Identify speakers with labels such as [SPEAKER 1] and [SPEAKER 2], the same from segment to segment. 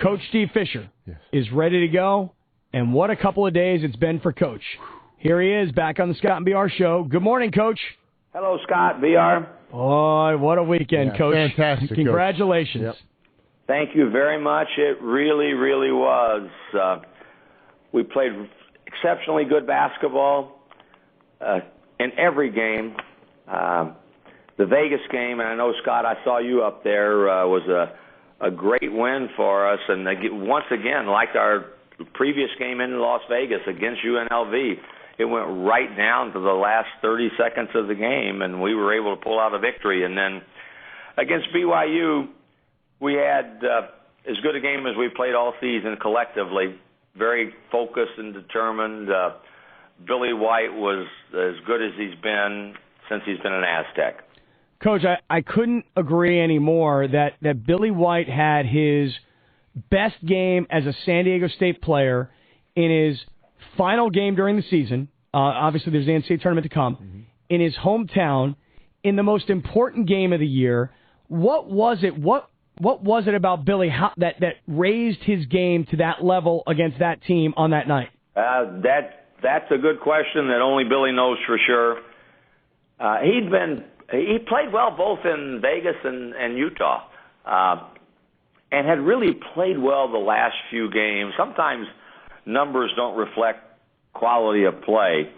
[SPEAKER 1] Coach Steve Fisher is ready to go, and what a couple of days it's been for Coach. Here he is, back on the Scott and BR Show. Good morning, Coach.
[SPEAKER 2] Hello, Scott, BR.
[SPEAKER 1] Boy, what a weekend, Coach.
[SPEAKER 3] Fantastic,
[SPEAKER 1] Congratulations.
[SPEAKER 3] Coach. Yep.
[SPEAKER 2] Thank you very much. It really, really was. We played exceptionally good basketball in every game. The Vegas game, and I know, Scott, I saw you up there, was a great win for us. And once again, like our previous game in Las Vegas against UNLV, it went right down to the last 30 seconds of the game, and we were able to pull out a victory. And then against BYU, we had as good a game as we played all season collectively, very focused and determined. Billy White was as good as he's been since he's been an Aztec.
[SPEAKER 1] Coach, I couldn't agree anymore that Billy White had his best game as a San Diego State player in his final game during the season. Obviously, there's the NCAA tournament to come. In his hometown, in the most important game of the year. What was it? What was it about Billy that raised his game to that level against that team on that night?
[SPEAKER 2] That's a good question that only Billy knows for sure. He played well both in Vegas and Utah, and had really played well the last few games. Sometimes numbers don't reflect quality of play.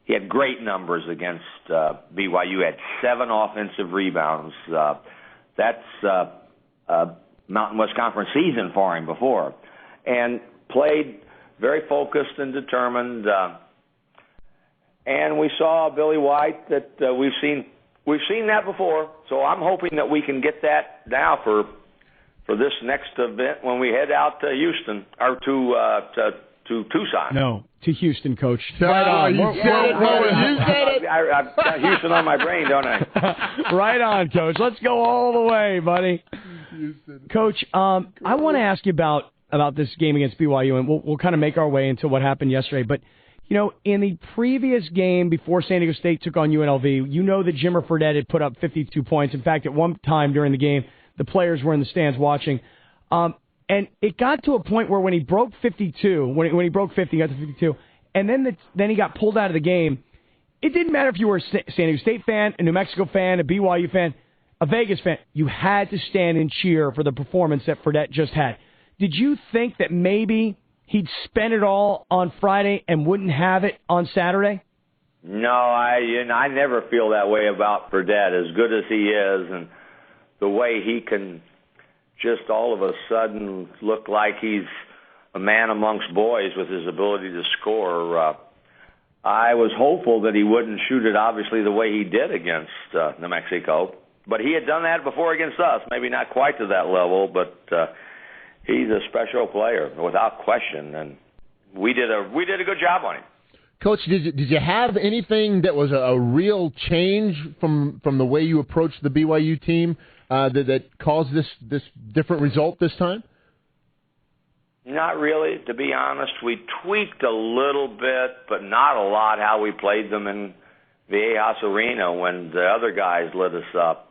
[SPEAKER 2] He had great numbers against BYU. Had 7 offensive rebounds. That's Mountain West Conference season for him before, and played very focused and determined. And we saw Billy White that we've seen that before. So I'm hoping that we can get that now for this next event when we head out to Houston or to Tucson.
[SPEAKER 1] No, to Houston, Coach.
[SPEAKER 3] Right on. You said it.
[SPEAKER 2] I've got Houston on my brain, don't I?
[SPEAKER 1] Right on, Coach. Let's go all the way, buddy. Coach, I want to ask you about this game against BYU, and we'll kind of make our way into what happened yesterday. But, you know, in the previous game before San Diego State took on UNLV, you know that Jimmer Fredette had put up 52 points. In fact, at one time during the game, the players were in the stands watching. And it got to a point where when he broke 52, when he broke 50, he got to 52, and then he got pulled out of the game. It didn't matter if you were a San Diego State fan, a New Mexico fan, a BYU fan, a Vegas fan. You had to stand and cheer for the performance that Fredette just had. Did you think that maybe he'd spend it all on Friday and wouldn't have it on Saturday?
[SPEAKER 2] No, I never feel that way about Fredette, as good as he is, and the way he can just all of a sudden look like he's a man amongst boys with his ability to score. I was hopeful that he wouldn't shoot it, obviously, the way he did against New Mexico. But he had done that before against us, maybe not quite to that level, but he's a special player, without question, and we did a good job on him.
[SPEAKER 3] Coach, did you have anything that was a real change from the way you approached the BYU team that caused this different result this time?
[SPEAKER 2] Not really, to be honest. We tweaked a little bit, but not a lot how we played them in Viejas Arena when the other guys lit us up.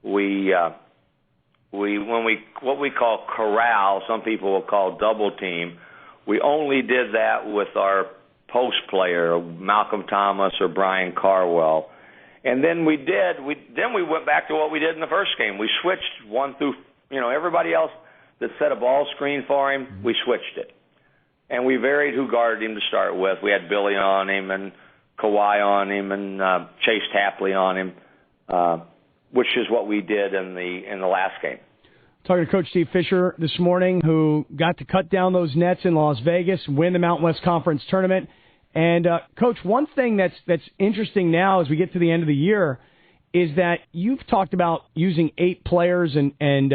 [SPEAKER 2] When what we call corral, some people will call double team, we only did that with our post player, Malcolm Thomas or Brian Carwell. And then we went back to what we did in the first game. We switched one through, everybody else that set a ball screen for him, we switched it. And we varied who guarded him to start with. We had Billy on him and Kawhi on him and Chase Tapley on him, which is what we did in the last game.
[SPEAKER 1] Talking to Coach Steve Fisher this morning, who got to cut down those nets in Las Vegas, win the Mountain West Conference tournament. And, Coach, one thing that's interesting now as we get to the end of the year is that you've talked about using 8 players, and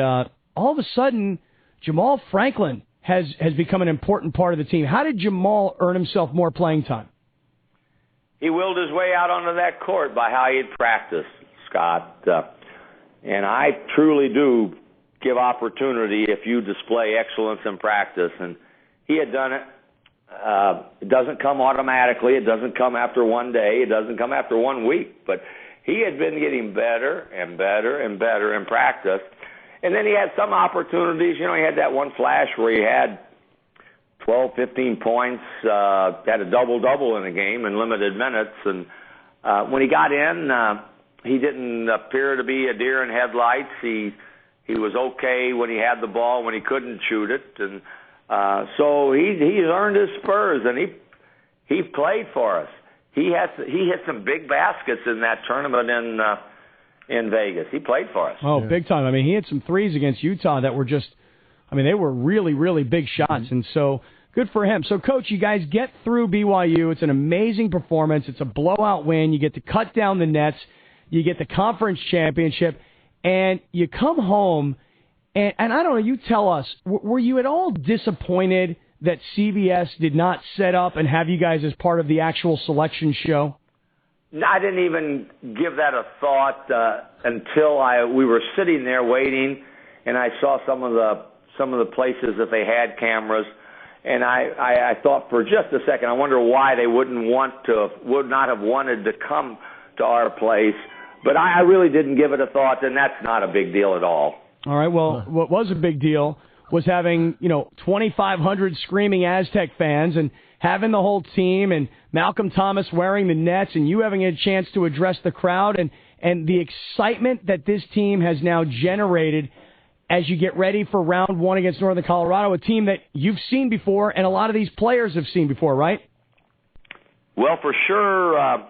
[SPEAKER 1] all of a sudden Jamal Franklin has become an important part of the team. How did Jamal earn himself more playing time?
[SPEAKER 2] He willed his way out onto that court by how he'd practiced, Scott. And I truly do give opportunity if you display excellence in practice. And he had done it. It doesn't come automatically. It doesn't come after one day. It doesn't come after 1 week. But he had been getting better and better and better in practice. And then he had some opportunities. You know, he had that one flash where he had 12, 15 points, had a double-double in a game in limited minutes. And when he got in, he didn't appear to be a deer in headlights. He was okay when he had the ball, when he couldn't shoot it. And so he's earned his spurs, and he played for us. He hit some big baskets in that tournament in Vegas. He played for us.
[SPEAKER 1] Oh, big time. I mean, he hit some threes against Utah that were just, I mean, they were really, really big shots. And so good for him. So, Coach, you guys get through BYU. It's an amazing performance. It's a blowout win. You get to cut down the nets. You get the conference championship. And you come home, and I don't know, you tell us, were you at all disappointed that CBS did not set up and have you guys as part of the actual selection show?
[SPEAKER 2] I didn't even give that a thought until we were sitting there waiting, and I saw some of the places that they had cameras, and I thought for just a second, I wonder why they would not have wanted to come to our place, but I really didn't give it a thought, and that's not a big deal at all.
[SPEAKER 1] All right. Well, what was a big deal was having 2,500 screaming Aztec fans and having the whole team and Malcolm Thomas wearing the nets and you having a chance to address the crowd and the excitement that this team has now generated as you get ready for round one against Northern Colorado, a team that you've seen before and a lot of these players have seen before, right?
[SPEAKER 2] Well, for sure,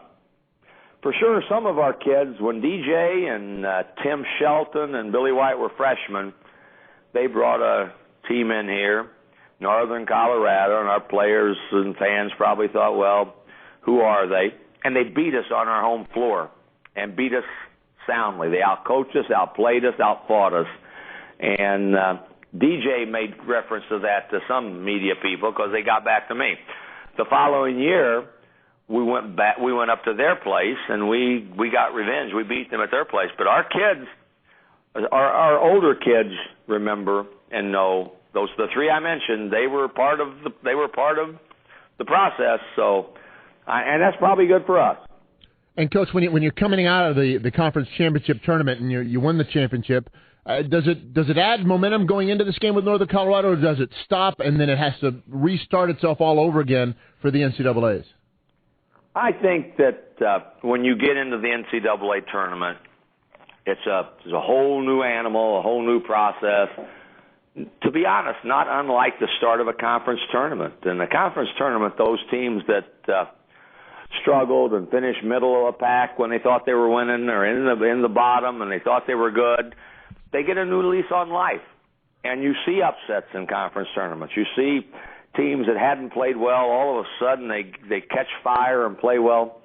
[SPEAKER 2] some of our kids, when DJ and Tim Shelton and Billy White were freshmen, they brought a team in here, Northern Colorado, and our players and fans probably thought, well, who are they? And they beat us on our home floor and beat us soundly. They outcoached us, outplayed us, outfought us. And DJ made reference to that to some media people because they got back to me. The following year, we went up to their place, and we got revenge. We beat them at their place. But our kids, our older kids, remember and know the three I mentioned. They were part of the process. So, and that's probably good for us.
[SPEAKER 3] And Coach, when you're coming out of the conference championship tournament and you win the championship, does it add momentum going into this game with Northern Colorado, or does it stop and then it has to restart itself all over again for the NCAAs?
[SPEAKER 2] I think that when you get into the NCAA tournament, it's a whole new animal, a whole new process. To be honest, not unlike the start of a conference tournament. In the conference tournament, those teams that struggled and finished middle of the pack when they thought they were winning, or in the bottom and they thought they were good, they get a new lease on life. And you see upsets in conference tournaments. You see teams that hadn't played well, all of a sudden they catch fire and play well.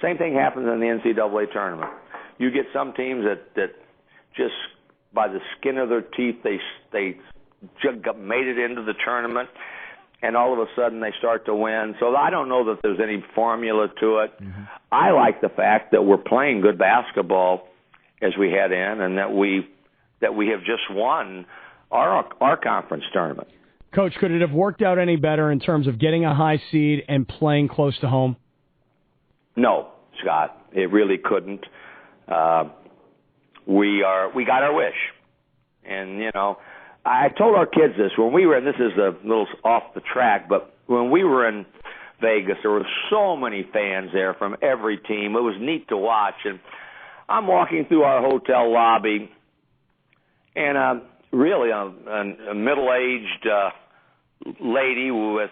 [SPEAKER 2] Same thing happens in the NCAA tournament. You get some teams that just by the skin of their teeth they made it into the tournament, and all of a sudden they start to win. So I don't know that there's any formula to it. Mm-hmm. I like the fact that we're playing good basketball as we head in, and that we have just won our conference tournament.
[SPEAKER 1] Coach, could it have worked out any better in terms of getting a high seed and playing close to home?
[SPEAKER 2] No, Scott, it really couldn't. We got our wish, and I told our kids this when we were, and this is a little off the track, but when we were in Vegas, there were so many fans there from every team. It was neat to watch, and I'm walking through our hotel lobby, and really a middle-aged lady with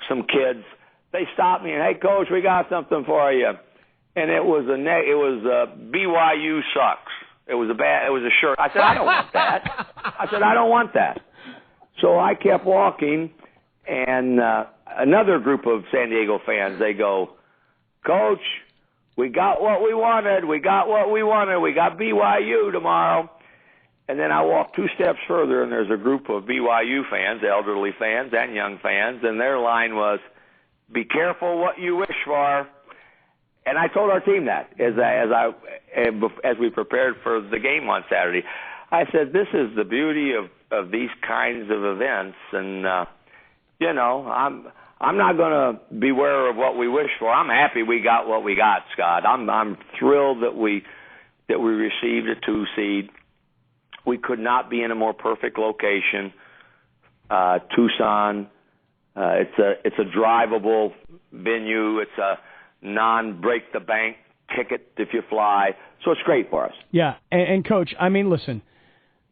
[SPEAKER 2] some kids. They stopped me and, hey, Coach, we got something for you, and it was BYU sucks. It was a shirt. I said, I don't want that. So I kept walking, and another group of San Diego fans, they go, Coach, we got what we wanted. We got BYU tomorrow. And then I walk 2 steps further, and there's a group of BYU fans, elderly fans and young fans, and their line was, be careful what you wish for. And I told our team that as we prepared for the game on Saturday. I said, this is the beauty of these kinds of events, and I'm not going to beware of what we wish for. I'm happy we got what we got, Scott. I'm thrilled that we received a 2 seed. We could not be in a more perfect location. Tucson, it's a drivable venue. It's a non-break the bank ticket if you fly. So it's great for us.
[SPEAKER 1] Yeah, and Coach, I mean, listen,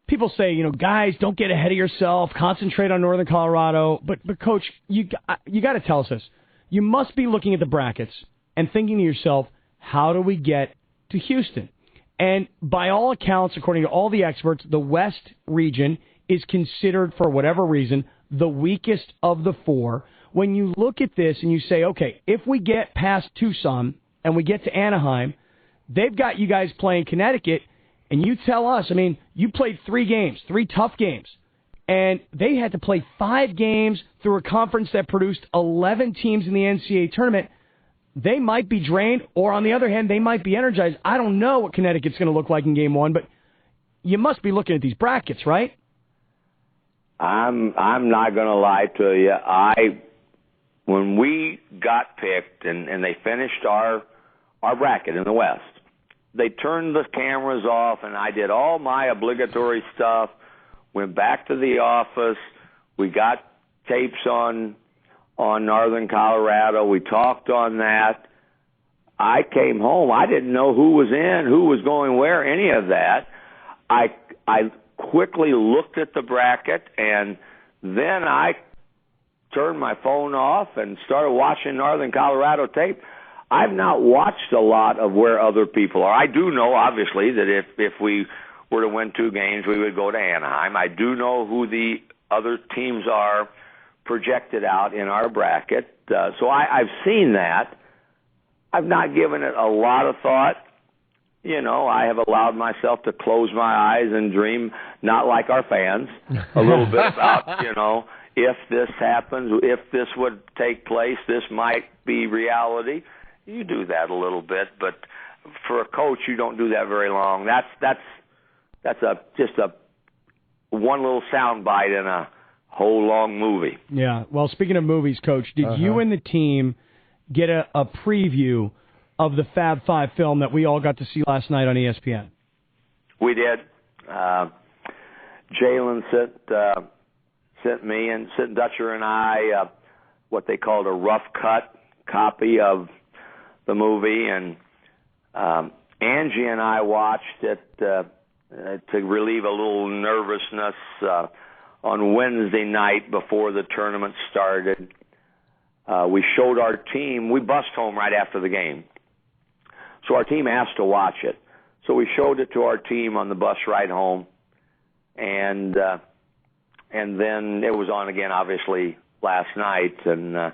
[SPEAKER 1] people say, guys, don't get ahead of yourself. Concentrate on Northern Colorado. But Coach, you got to tell us this. You must be looking at the brackets and thinking to yourself, how do we get to Houston? And by all accounts, according to all the experts, the West region is considered, for whatever reason, the weakest of the four. When you look at this and you say, okay, if we get past Tucson and we get to Anaheim, they've got you guys playing Connecticut, and you tell us, I mean, you played 3 games, 3 tough games, and they had to play 5 games through a conference that produced 11 teams in the NCAA tournament. They might be drained, or on the other hand, they might be energized. I don't know what Connecticut's going to look like in game 1, but you must be looking at these brackets, right?
[SPEAKER 2] I'm not going to lie to you. When we got picked and they finished our bracket in the West, they turned the cameras off, and I did all my obligatory stuff, went back to the office. We got tapes on Northern Colorado. We talked on that. I came home. I didn't know who was in, who was going where, any of that. I quickly looked at the bracket, and then I turned my phone off and started watching Northern Colorado tape. I've not watched a lot of where other people are. I do know, obviously, that if we were to win 2 games, we would go to Anaheim. I do know who the other teams are projected out in our bracket. So I've seen that. I've not given it a lot of thought. I have allowed myself to close my eyes and dream, not like our fans, a little bit about, if this happens, if this would take place, this might be reality. You do that a little bit, but for a coach, you don't do that very long. That's just a one little sound bite in a whole long movie.
[SPEAKER 1] Yeah. Well, speaking of movies, Coach, did you and the team get a preview of the Fab Five film that we all got to see last night on ESPN?
[SPEAKER 2] We did. Jalen sent me and sent Dutcher and I what they called a rough cut copy of the movie, and Angie and I watched it to relieve a little nervousness on Wednesday night before the tournament started. We showed our team. We bussed home right after the game, so our team asked to watch it. So we showed it to our team on the bus ride home, and then it was on again, obviously, last night, and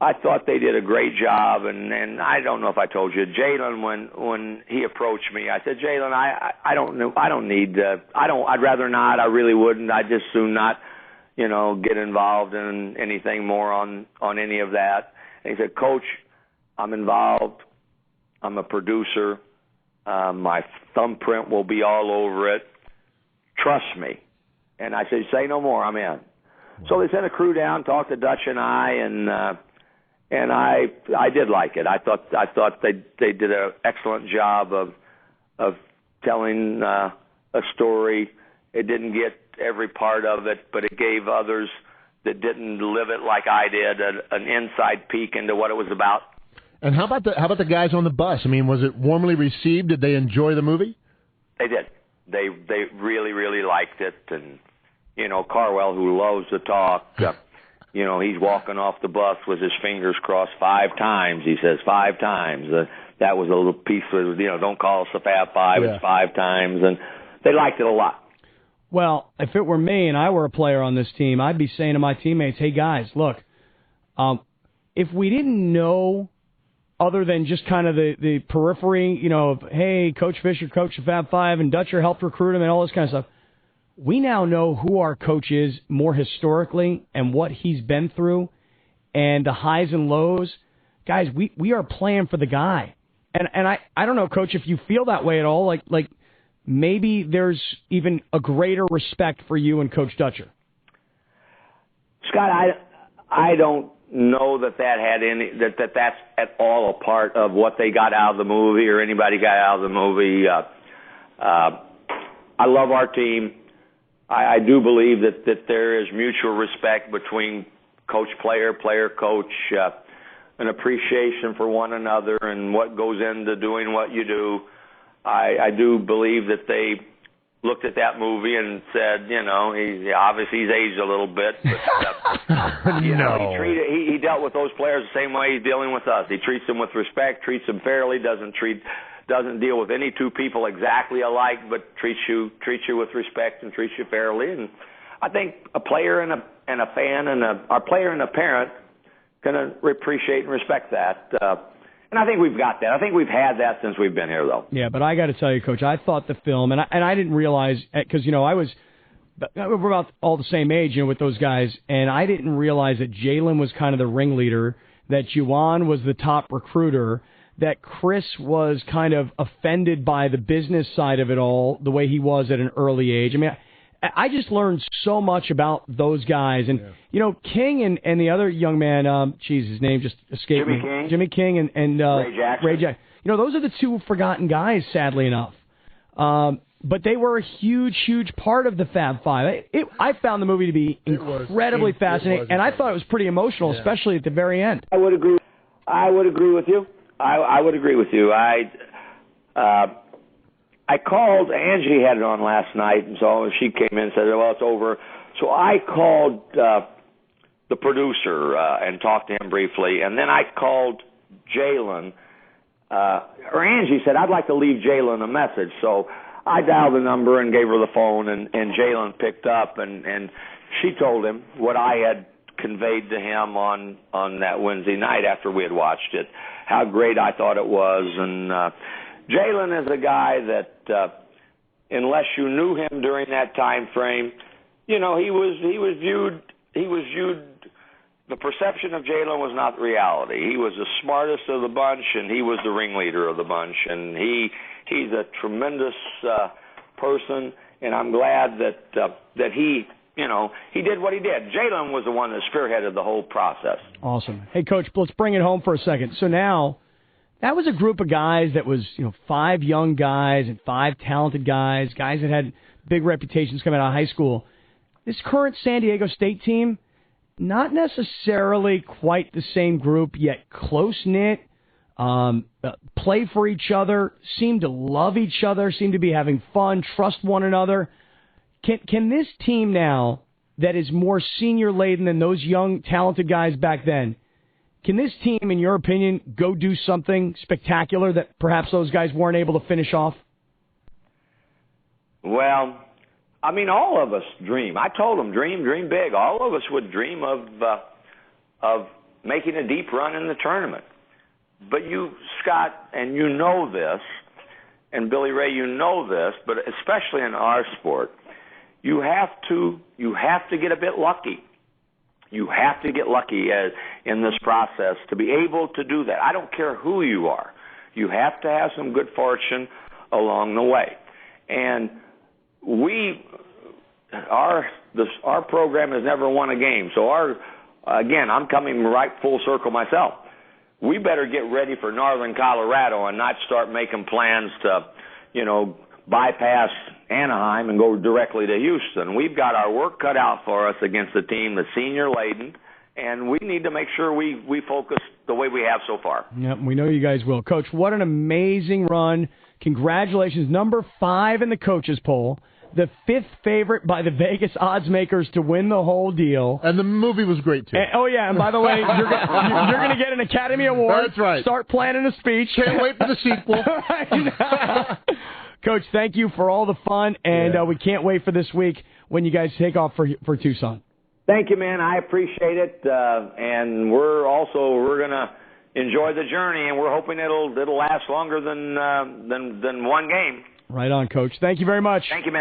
[SPEAKER 2] I thought they did a great job. And I don't know if I told you, Jalen, when he approached me, I said, Jalen, I don't know, I'd rather not. I really wouldn't. I'd just soon not, get involved in anything more on any of that. And he said, Coach, I'm involved. I'm a producer. My thumbprint will be all over it. Trust me. And I said, say no more. I'm in. So they sent a crew down, talked to Dutch and I, and I did like it. I thought they did an excellent job of telling a story. It didn't get every part of it, but it gave others that didn't live it like I did an inside peek into what it was about.
[SPEAKER 3] And how about the guys on the bus? I mean, was it warmly received? Did they enjoy the movie?
[SPEAKER 2] They did. They really, really liked it. And, Carwell, who loves to talk, he's walking off the bus with his fingers crossed 5 times. He says 5 times. That was a little piece of, don't call us the Fab Five. Yeah. It's 5 times. And they liked it a lot.
[SPEAKER 1] Well, if it were me and I were a player on this team, I'd be saying to my teammates, hey, guys, look, if we didn't know other than just kind of the periphery, of, hey, Coach Fisher, Coach the Fab Five, and Dutcher helped recruit him and all this kind of stuff, we now know who our coach is more historically and what he's been through and the highs and lows. Guys, we are playing for the guy. And I don't know, Coach, if you feel that way at all, like maybe there's even a greater respect for you and Coach Dutcher.
[SPEAKER 2] Scott, I don't know that had any that's at all a part of what they got out of the movie or anybody got out of the movie. I love our team. I do believe that there is mutual respect between coach-player, player-coach, an appreciation for one another and what goes into doing what you do. I do believe that they looked at that movie and said, obviously he's aged a little bit, but he dealt with those players the same way he's dealing with us. He treats them with respect, treats them fairly, doesn't deal with any two people exactly alike, but treats you with respect and treats you fairly. And I think a player and a fan and a player and a parent can appreciate and respect that. And I think we've got that. I think we've had that since we've been here, though.
[SPEAKER 1] Yeah, but I got to tell you, Coach, I thought the film, and I didn't realize, because, we're about all the same age, with those guys, and I didn't realize that Jalen was kind of the ringleader, that Juwan was the top recruiter, that Chris was kind of offended by the business side of it all, the way he was at an early age. I mean, I just learned so much about those guys. And, King and the other young man, his name just escaped me. Jimmy King and Ray Jackson. Those are the two forgotten guys, sadly enough. But they were a huge, huge part of the Fab Five. I found the movie to be incredibly fascinating, and I thought it was pretty emotional, especially at the very end.
[SPEAKER 2] I would agree with you. I would agree with you. I called, Angie had it on last night, and so she came in and said, well, it's over. So I called the producer and talked to him briefly, and then I called Jalen, or Angie said, I'd like to leave Jalen a message. So I dialed the number and gave her the phone, and Jalen picked up, and she told him what I had conveyed to him on that Wednesday night after we had watched it, how great I thought it was. And Jalen is a guy that, unless you knew him during that time frame, he was viewed. The perception of Jalen was not reality. He was the smartest of the bunch, and he was the ringleader of the bunch. And he's a tremendous person, and I'm glad that he did what he did. Jalen was the one that spearheaded the whole process.
[SPEAKER 1] Awesome. Hey, Coach, let's bring it home for a second. So now, that was a group of guys that was, 5 young guys and 5 talented guys that had big reputations coming out of high school. This current San Diego State team, not necessarily quite the same group, yet close-knit, play for each other, seem to love each other, seem to be having fun, trust one another. Can this team now, that is more senior-laden than those young, talented guys back then, can this team, in your opinion, go do something spectacular that perhaps those guys weren't able to finish off?
[SPEAKER 2] Well, all of us dream. I told them, dream big. All of us would dream of making a deep run in the tournament. But you, Scott, and you know this, and Billy Ray, you know this, but especially in our sport, you have to get a bit lucky. You have to get lucky in this process to be able to do that. I don't care who you are. You have to have some good fortune along the way. And our program has never won a game. So again, I'm coming right full circle myself. We better get ready for Northern Colorado and not start making plans to, bypass Anaheim and go directly to Houston. We've got our work cut out for us against a team that's senior-laden, and we need to make sure we focus the way we have so far.
[SPEAKER 1] Yep, we know you guys will. Coach, what an amazing run. Congratulations. Number 5 in the coaches poll. The 5th favorite by the Vegas odds makers to win the whole deal.
[SPEAKER 3] And the movie was great, too.
[SPEAKER 1] And by the way, you're going to get an Academy Award.
[SPEAKER 3] That's right.
[SPEAKER 1] Start planning a speech.
[SPEAKER 3] Can't wait for the sequel.
[SPEAKER 1] Coach, thank you for all the fun, and we can't wait for this week when you guys take off for Tucson.
[SPEAKER 2] Thank you, man. I appreciate it, and we're going to enjoy the journey, and we're hoping it'll last longer than one game.
[SPEAKER 1] Right on, Coach. Thank you very much.
[SPEAKER 2] Thank you, man.